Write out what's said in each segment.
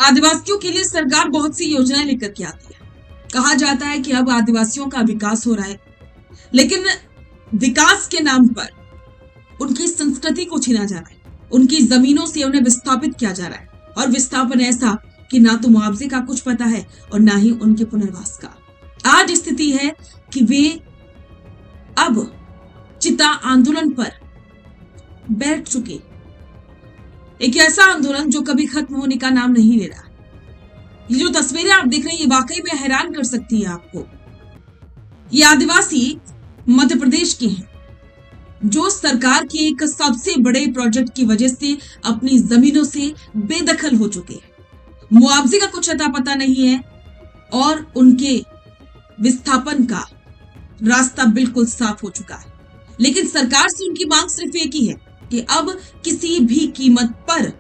आदिवासियों के लिए सरकार बहुत सी योजनाएं लेकर के आती है। कहा जाता है कि अब आदिवासियों का विकास हो रहा है, लेकिन विकास के नाम पर उनकी संस्कृति को छीना जा रहा है, उनकी जमीनों से उन्हें विस्थापित किया जा रहा है, और विस्थापन ऐसा कि ना तो मुआवजे का कुछ पता है और ना ही उनके पुनर्वास का। आज स्थिति है कि वे अब चिता आंदोलन पर बैठ चुके, एक ऐसा आंदोलन जो कभी खत्म होने का नाम नहीं ले रहा। ये जो तस्वीरें आप देख रहे हैं, ये वाकई में हैरान कर सकती है आपको। ये आदिवासी मध्य प्रदेश के हैं जो सरकार के एक सबसे बड़े प्रोजेक्ट की वजह से अपनी जमीनों से बेदखल हो चुके हैं। मुआवजे का कुछ अता पता नहीं है और उनके विस्थापन का रास्ता बिल्कुल साफ हो चुका है। लेकिन सरकार से उनकी मांग सिर्फ एक ही है कि अब किसी भी कीमत पर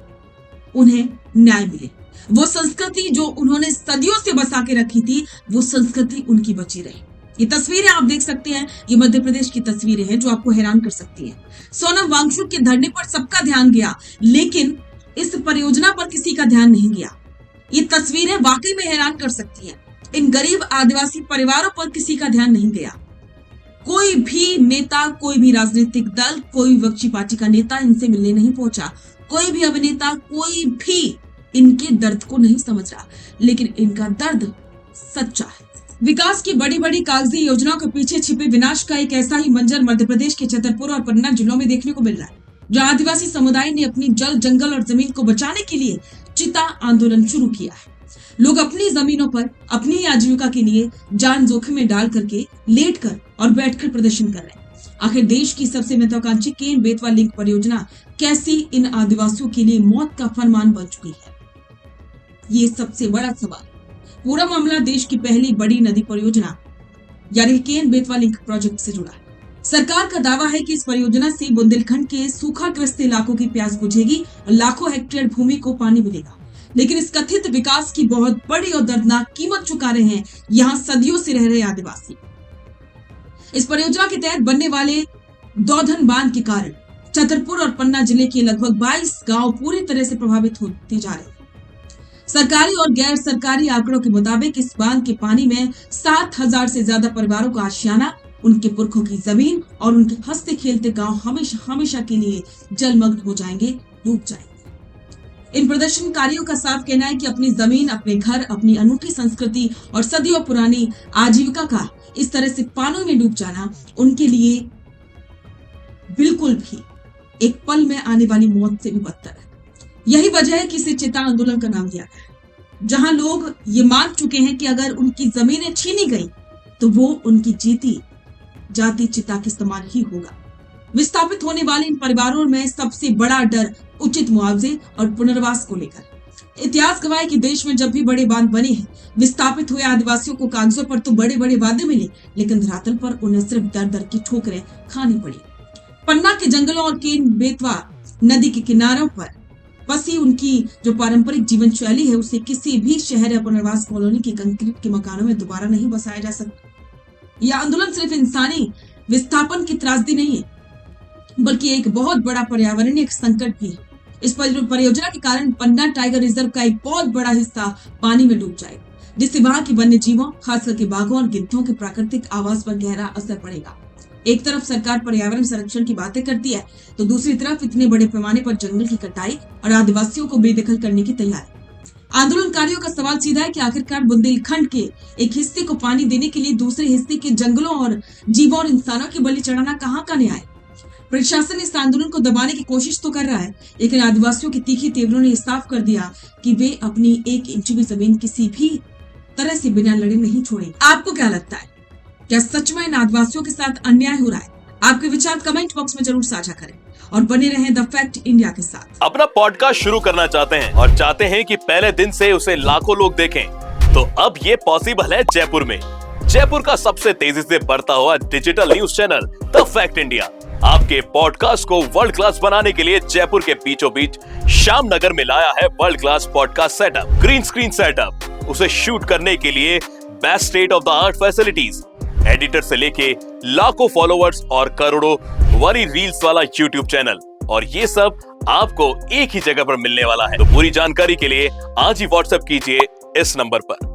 उन्हें न्याय मिले। वो संस्कृति जो उन्होंने सदियों से बसा के रखी थी, वो संस्कृति उनकी बची रहे। ये तस्वीरें आप देख सकते हैं, ये मध्य प्रदेश की तस्वीरें हैं जो आपको हैरान कर सकती हैं। सोनम वांगचुक के धरने पर सबका ध्यान गया, लेकिन इस परियोजना पर किसी का ध्यान नहीं गया। ये तस्वीरें वाकई में हैरान कर सकती हैं। इन गरीब आदिवासी परिवारों पर किसी का ध्यान नहीं गया। कोई भी नेता, कोई भी राजनीतिक दल, कोई विपक्षी पार्टी का नेता इनसे मिलने नहीं पहुंचा। कोई भी अभिनेता, कोई भी इनके दर्द को नहीं समझ रहा, लेकिन इनका दर्द सच्चा है। विकास की बड़ी बड़ी कागजी योजनाओं के पीछे छिपे विनाश का एक ऐसा ही मंजर मध्य प्रदेश के छतरपुर और पन्ना जिलों में देखने को मिल रहा है, जहां आदिवासी समुदाय ने अपनी जल, जंगल और जमीन को बचाने के लिए चिता आंदोलन शुरू किया है। लोग अपनी जमीनों पर अपनी आजीविका के लिए जान जोखिम में डाल करके लेटकर और बैठकर प्रदर्शन कर रहे हैं। आखिर देश की सबसे महत्वाकांक्षी केन बेतवा लिंक परियोजना कैसी इन आदिवासियों के लिए मौत का फरमान बन चुकी है, ये सबसे बड़ा सवाल। पूरा मामला देश की पहली बड़ी नदी परियोजना यानी केन बेतवा लिंक प्रोजेक्ट से जुड़ा है। सरकार का दावा है कि इस परियोजना से बुंदेलखंड के सूखाग्रस्त इलाकों की प्यास बुझेगी और लाखों हेक्टेयर भूमि को पानी मिलेगा। लेकिन इस कथित विकास की बहुत बड़ी और दर्दनाक कीमत चुका रहे हैं यहाँ सदियों से रह रहे आदिवासी। इस परियोजना के तहत बनने वाले दौधन बांध के कारण छतरपुर और पन्ना जिले के लगभग 22 गांव पूरी तरह से प्रभावित होते जा रहे हैं। सरकारी और गैर सरकारी आंकड़ों के मुताबिक इस बांध के पानी में 7,000 से ज्यादा परिवारों का आशियाना, उनके पुरखों की जमीन और उनके हंसते खेलते गांव हमेशा के लिए जलमग्न हो जाएंगे, डूब जाएंगे। इन प्रदर्शनकारियों का साफ कहना है कि अपनी जमीन, अपने घर, अपनी अनूठी संस्कृति और सदियों पुरानी आजीविका का इस तरह से पानी में डूब जाना उनके लिए बिल्कुल भी एक पल में आने वाली मौत से भी बदतर है। यही वजह है कि इसे चिता आंदोलन का नाम दिया गया है, जहां लोग ये मान चुके हैं कि अगर उनकी जमीनें छीनी गई तो वो उनकी जीती जाती चिता के समान ही होगा। विस्थापित होने वाले इन परिवारों में सबसे बड़ा डर उचित मुआवजे और पुनर्वास को लेकर। इतिहास गवाह है कि देश में जब भी बड़े बांध बने हैं, विस्थापित हुए आदिवासियों को कागजों पर तो बड़े बड़े वादे मिले, लेकिन धरातल पर उन्हें सिर्फ दर दर की ठोकरें खानी पड़ी। पन्ना के जंगलों और केन बेतवा नदी के किनारों पर बसी उनकी जो पारंपरिक जीवन शैली है, उसे किसी भी शहर या पुनर्वास कॉलोनी के कंक्रीट के मकानों में दोबारा नहीं बसाया जा सकता। यह आंदोलन सिर्फ इंसानी विस्थापन की त्रासदी नहीं है, बल्कि एक बहुत बड़ा पर्यावरणीय संकट भी है। इस परियोजना के कारण पन्ना टाइगर रिजर्व का एक बहुत बड़ा हिस्सा पानी में डूब जाएगा, जिससे वहां के वन्य जीवों, खासकर के बाघों और गिद्धों के प्राकृतिक आवास पर गहरा असर पड़ेगा। एक तरफ सरकार पर्यावरण संरक्षण की बातें करती है, तो दूसरी तरफ इतने बड़े पैमाने पर जंगल की कटाई और आदिवासियों को बेदखल करने की तैयारी। आंदोलनकारियों का सवाल सीधा है कि आखिरकार बुंदेलखंड के एक हिस्से को पानी देने के लिए दूसरे हिस्से के जंगलों और जीवों और इंसानों की बलि चढ़ाना कहाँ का न्याय? प्रशासन इस आंदोलन को दबाने की कोशिश तो कर रहा है, लेकिन आदिवासियों की तीखी तेवरों ने साफ कर दिया कि वे अपनी 1 इंच भी जमीन किसी भी तरह से बिना लड़े नहीं छोड़ेंगे। आपको क्या लगता है, क्या सच में इन आदिवासियों के साथ अन्याय हो रहा है? आपके विचार कमेंट बॉक्स में जरूर साझा करें और बने रहें द फैक्ट इंडिया के साथ। अपना पॉडकास्ट शुरू करना चाहते हैं और चाहते हैं कि पहले दिन से उसे लाखों लोग देखें, तो अब ये पॉसिबल है जयपुर में। जयपुर का सबसे तेजी से बढ़ता हुआ digital news channel the fact India आपके पॉडकास्ट को वर्ल्ड क्लास बनाने के लिए जयपुर के बीचों बीच श्याम नगर में लाया है world class podcast setup, green screen setup. उसे शूट करने के लिए best state of the art facilities, editor से लेके लाखों फॉलोवर्स और करोड़ों वरी रील्स वाला यूट्यूब चैनल, और ये सब आपको एक ही जगह पर मिलने वाला है। तो पूरी जानकारी के लिए आज ही व्हाट्सएप कीजिए इस नंबर पर।